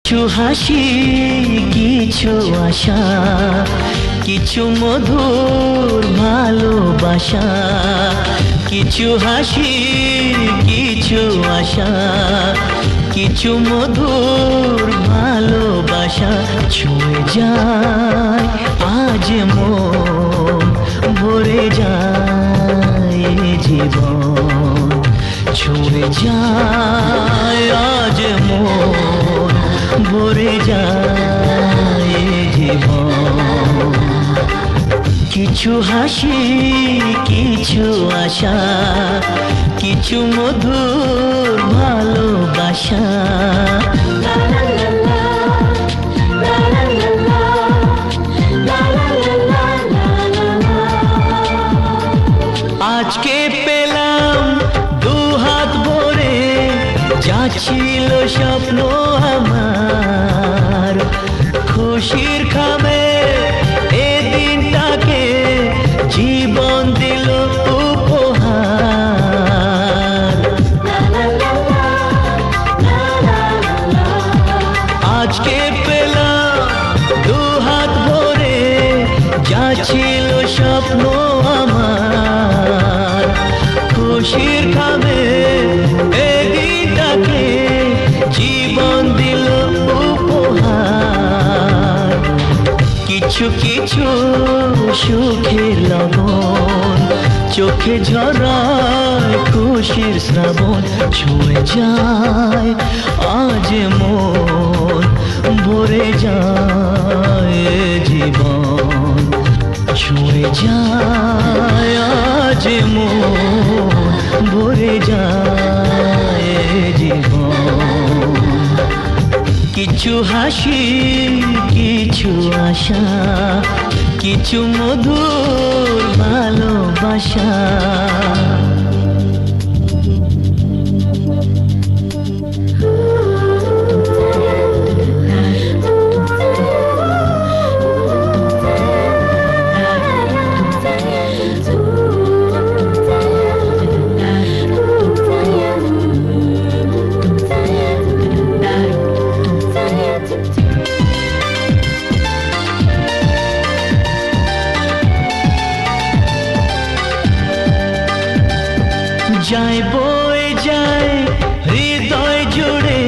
কিছু হাসি, কিছু আশা, কিছু মধুর ভালোবাসা। কিছু হাসি, কিছু আশা, কিছু মধুর ভালোবাসা। ছুঁয়ে যায় আজ মন, ভরে যায় জীবন। ছুঁয়ে যায় আজ মন, ভরে যায় জীবন। কিছু হাসি, কিছু আশা, কিছু মধুর ভালোবাসা। আজকে পেলাম দু হাত ভরে, যা ছিল স্বপ্ন আমার। খুশির খামে এ দিনটাকে জীবন দিল উপহার। আজকে পেলাম দু হাত ভরে, যা ছিল স্বপ্ন আমার। খুশির খামে এ দিনটাকে জীবন দিল উপহার। কিছু কিছু সুখের লগন, চোখে ঝরায় খুশির শ্রাবণ। ছুঁয়ে যায় আজ মন, ভরে যায় জীবন। ছুঁয়ে যায় আজ মন, ভরে যায় জীবন। কিছু হাসি, কিছু আশা, কিছু মধুর ভালোবাসা। যায় বয়ে যায় হৃদয় জুড়ে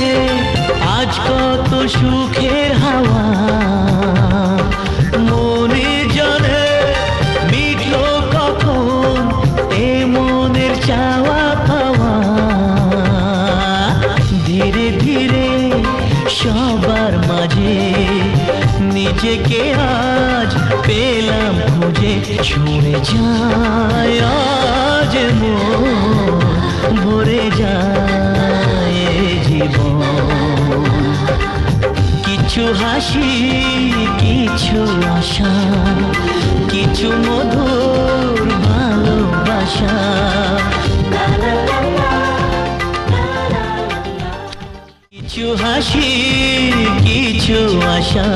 আজ কত সুখের হাওয়া। মনে জানে মিটলো কখন এ মনের চাওয়া পাওয়া। ধীরে ধীরে সবার মাঝে নিজেকে আজ পেলাম খুঁজে। ছুঁয়ে যায় আজ মন, ভরে যায় জীবন। কিছু হাসি, কিছু আশা, কিছু মধুর ভালোবাসা। কিছু হাসি, কিছু আশা,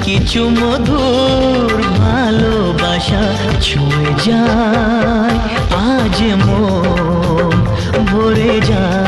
কিছু মধুর ভালোবাসা। ছুঁয়ে যায় আজ মন, ভরে যায়